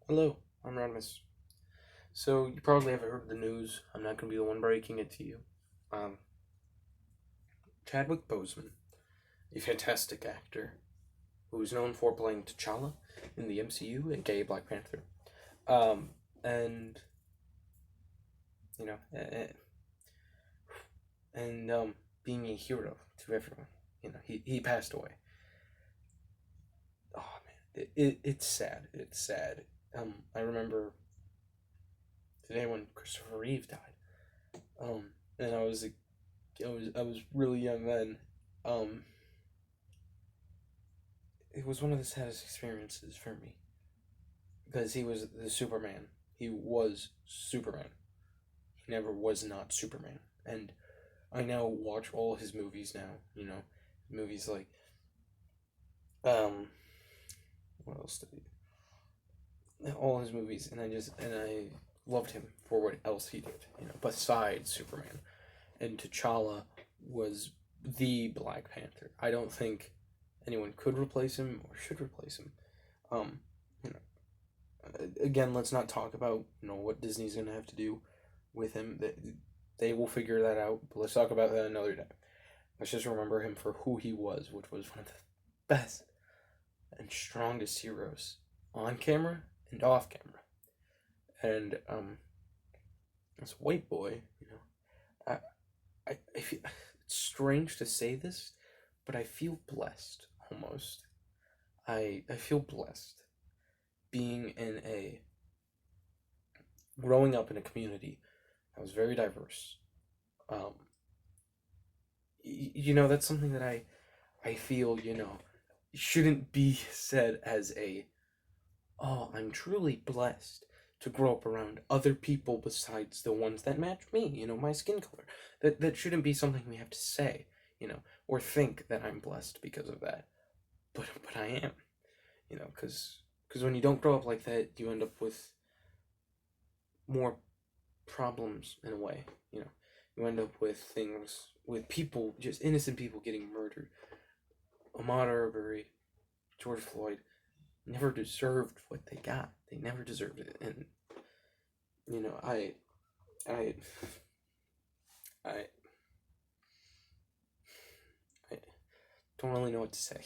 Hello, I'm Rodimus. So you probably haven't heard the news. I'm not going to be the one breaking it to you. Um, Chadwick Boseman, a fantastic actor who is known for playing T'Challa in the MCU and gay Black Panther, um, and you know, and being a hero to everyone. He passed away. Oh man, it's sad. It's sad. I remember today when Christopher Reeve died. And I was really young then. Um, it was one of the saddest experiences for me because he was the Superman. He was Superman. He never was not Superman. And I now watch all his movies now. Movies like um, what else did he? All his movies, and I loved him for what else he did. Besides Superman, and T'Challa was the Black Panther. I don't think anyone could replace him or should replace him. Um, you Again, let's not talk about what Disney's gonna have to do with him. They will figure that out. But let's talk about that another day. Let's just remember him for who he was, which was one of the best and strongest heroes on camera and off camera. And as a white boy, I feel it's strange to say this, but I feel blessed almost. I feel blessed being in a growing up in a community that was very diverse. Um, that's something that I feel shouldn't be said as a oh I'm truly blessed to grow up around other people besides the ones that match me, my skin color. That shouldn't be something we have to say, or think that I'm blessed because of that. But I am, because when you don't grow up like that, you end up with more problems in a way. You end up with things with people, just innocent people getting murdered. Ahmaud Arbery, George Floyd never deserved what they got. They never deserved it, and I, I, I, I don't really know what to say.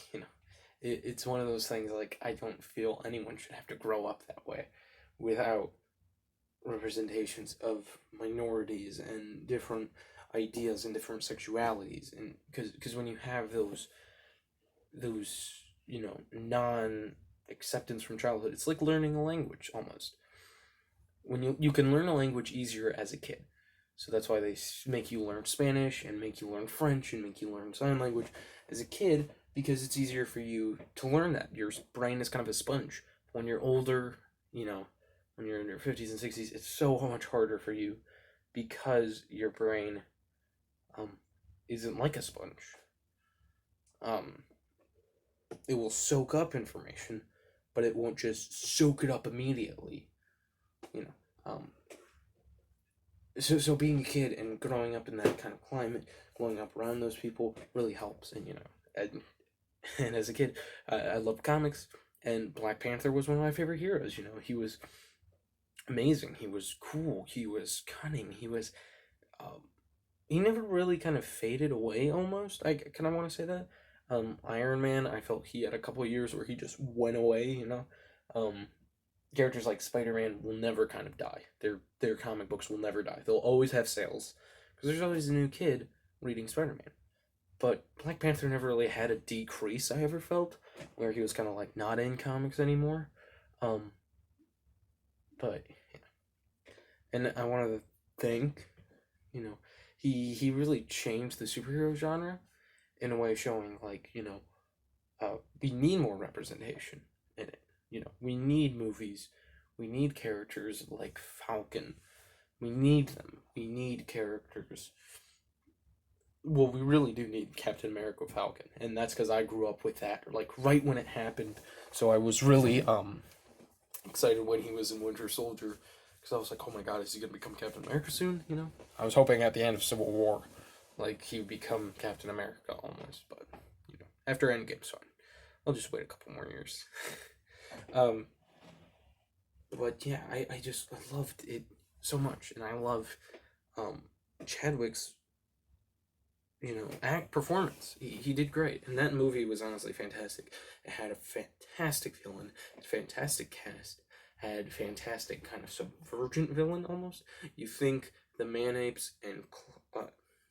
It's one of those things like I don't feel anyone should have to grow up that way without representations of minorities and different ideas and different sexualities, and because when you have those non acceptance from childhood, it's like learning a language almost. When you can learn a language easier as a kid, so that's why they make you learn Spanish and make you learn French and make you learn sign language as a kid, because it's easier for you to learn that. Your brain is kind of a sponge. When you're older, when you're in your 50s and 60s, it's so much harder for you because your brain isn't like a sponge. It will soak up information, but it won't just soak it up immediately. You know, so being a kid and growing up in that kind of climate, growing up around those people really helps. And as a kid, I loved comics, and Black Panther was one of my favorite heroes. He was amazing. He was cool. He was cunning. Um, he never really kind of faded away. Almost, I kind of want to say that. Iron Man, I felt he had a couple of years where he just went away. Um, Characters like Spider-Man will never kind of die. Their comic books will never die. They'll always have sales because there's always a new kid reading Spider-Man. But Black Panther never really had a decrease. I ever felt where he was kind of like not in comics anymore. Um, but yeah. And I wanted to thank, you know, he really changed the superhero genre in a way, showing like we need more representation in it. We need movies, we need characters like Falcon. We need them. We need characters. Well, we really do need Captain America Falcon, and that's because I grew up with that, like right when it happened. So I was really excited when he was in Winter Soldier, because I was like, oh my god, is he gonna become Captain America soon? I was hoping at the end of Civil War, like he would become Captain America almost, but after Endgame's fine. I'll just wait a couple more years. um, But yeah, I loved it so much, and I love um, Chadwick's act performance. He did great, and that movie was honestly fantastic. It had a fantastic villain, fantastic cast, had fantastic kind of subvergent villain almost. You think the Man Apes and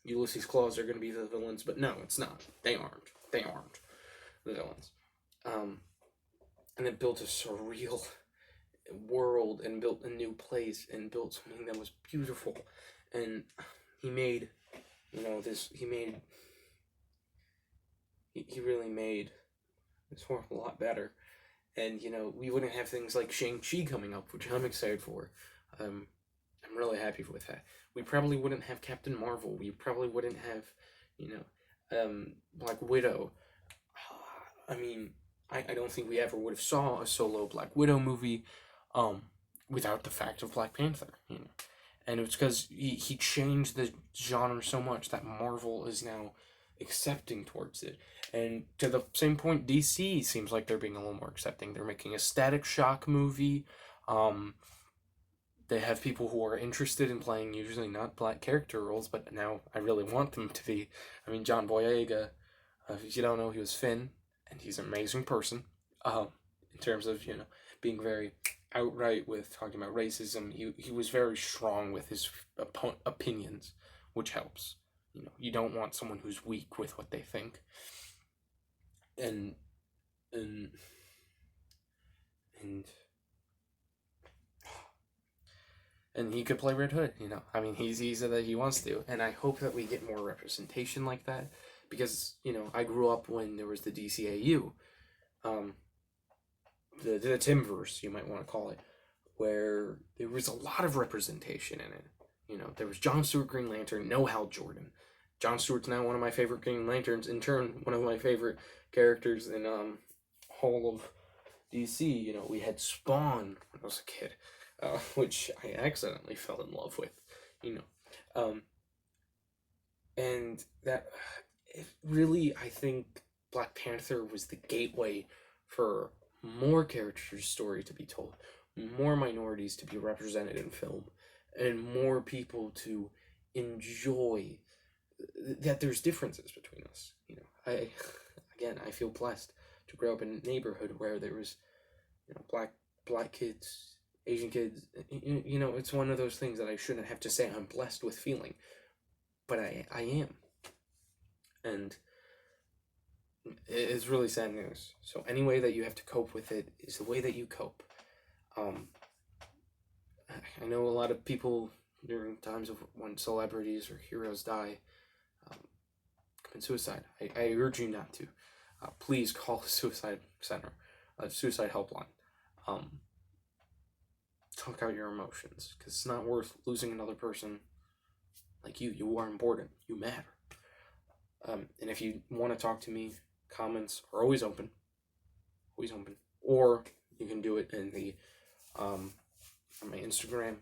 Ulysses Claus are going to be the villains, but no, it's not. They aren't. They aren't the villains. Um, and it built a surreal world and built a new place and built something that was beautiful. And he made, this. He really made this world a lot better. And we wouldn't have things like Shang-Chi coming up, which I'm excited for. Um, I'm really happy with that. We probably wouldn't have Captain Marvel. We probably wouldn't have, Black Widow. I mean, I don't think we ever would have saw a solo Black Widow movie, um, without the fact of Black Panther. And it's because he changed the genre so much that Marvel is now accepting towards it. And to the same point, DC seems like they're being a little more accepting. They're making a Static Shock movie. Um, they have people who are interested in playing usually not black character roles, but now I really want them to be. I mean, John Boyega, if you don't know, he was Finn, and he's an amazing person. In terms of being very outright with talking about racism, he was very strong with his opinions, which helps. You don't want someone who's weak with what they think, and and and and he could play Red Hood. I mean, he said that he wants to, and I hope that we get more representation like that, because I grew up when there was the DCAU, um, the Timverse, you might want to call it, where there was a lot of representation in it. There was John Stewart Green Lantern, no Hal Jordan. John Stewart's now one of my favorite Green Lanterns. In turn, one of my favorite characters in all of DC. We had Spawn when I was a kid, which I accidentally fell in love with. Um, and that really, I think Black Panther was the gateway for more characters' story to be told, more minorities to be represented in film, and more people to enjoy that there's differences between us. I feel blessed to grow up in a neighborhood where there was, black kids, Asian kids. It's one of those things that I shouldn't have to say I'm blessed with feeling, but I am, and it's really sad news. So any way that you have to cope with it is the way that you cope. I know a lot of people during times of when celebrities or heroes die, commit suicide. I urge you not to. Please call the suicide center, suicide helpline. Talk out your emotions, because it's not worth losing another person like you. You are important. You matter. And if you want to talk to me, comments are always open. Always open. Or you can do it in the on my Instagram,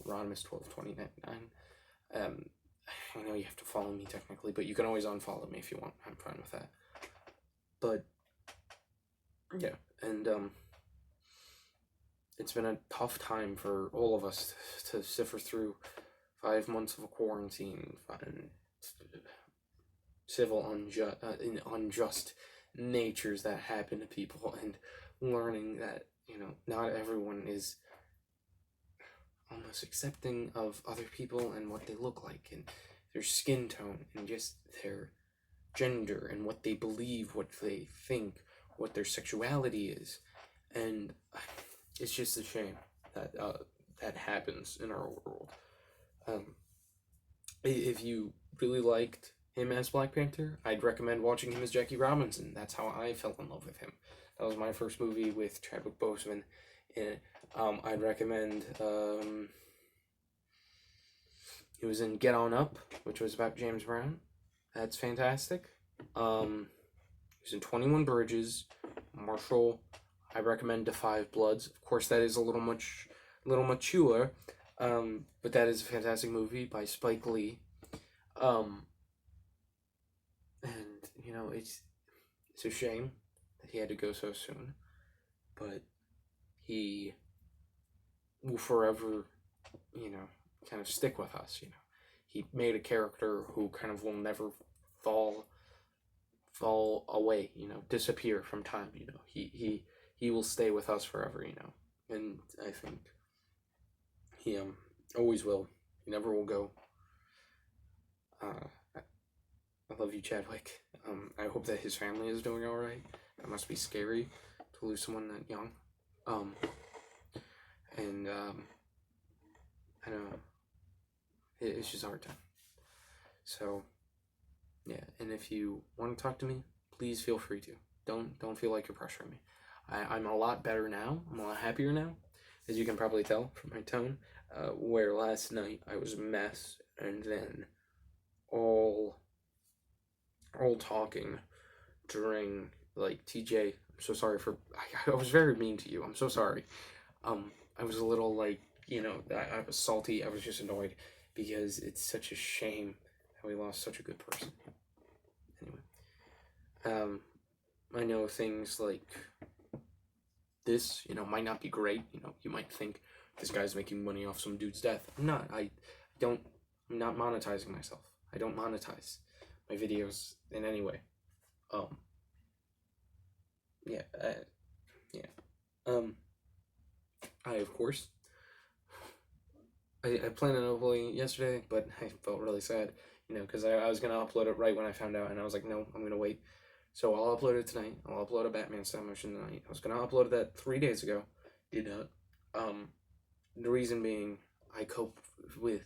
Rodimus122099. I know you have to follow me technically, but you can always unfollow me if you want. I'm fine with that. But yeah, and it's been a tough time for all of us to suffer through 5 months of a quarantine and civil unjust natures that happen to people, and learning that not everyone is almost accepting of other people and what they look like and their skin tone and just their gender and what they believe, what they think, what their sexuality is. And it's just a shame that that happens in our world. If you really liked him as Black Panther, I'd recommend watching him as Jackie Robinson. That's how I fell in love with him. That was my first movie with Chadwick Boseman in it. I'd recommend, he was in Get On Up, which was about James Brown. That's fantastic. He was in 21 Bridges, Marshall. I recommend Da 5 Bloods. Of course, that is a little mature, but that is a fantastic movie by Spike Lee. And it's a shame that he had to go so soon, but he will forever, kind of stick with us. He made a character who kind of will never fall away, disappear from time. He will stay with us forever. And I think he always will. He never will go. I love you, Chadwick. I hope that his family is doing all right. That must be scary to lose someone that young. And I don't know. It's just a hard time. So, yeah. And if you want to talk to me, please feel free to. Don't feel like you're pressuring me. I'm a lot better now. I'm a lot happier now, as you can probably tell from my tone. Where last night I was a mess, and then all talking during, like, TJ. I'm so sorry for. I was very mean to you. I'm so sorry. I was a little, like, I was salty. I was just annoyed because it's such a shame that we lost such a good person. Anyway, I know things like this, might not be great. You might think this guy's making money off some dude's death. I'm not. I'm not monetizing myself. I don't monetize my videos in any way. Yeah. I, of course, I planned on uploading it yesterday, but I felt really sad, because I was going to upload it right when I found out, and I was like, no, I'm going to wait. So I'll upload it tonight. I'll upload a Batman stop motion tonight. I was going to upload that 3 days ago. Did not. The reason being, I cope with,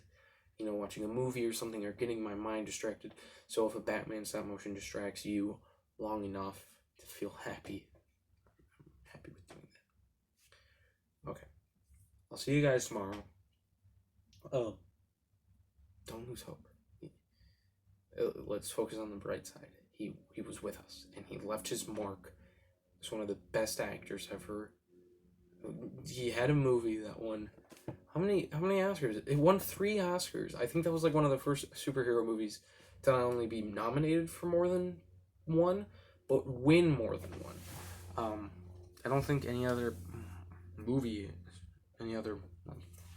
watching a movie or something or getting my mind distracted. So if a Batman stop motion distracts you long enough to feel happy, I'm happy with doing that. Okay. I'll see you guys tomorrow. Don't lose hope. Let's focus on the bright side. He was with us, and he left his mark as one of the best actors ever. He had a movie that won how many Oscars? It won 3 Oscars. I think that was like one of the first superhero movies to not only be nominated for more than one, but win more than one. I don't think any other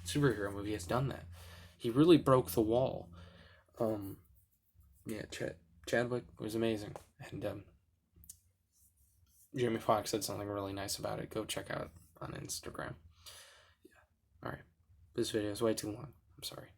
superhero movie has done that. He really broke the wall. Yeah, Chadwick was amazing, and Jamie Foxx said something really nice about it. Go check out on Instagram. Yeah. All right. This video is way too long. I'm sorry.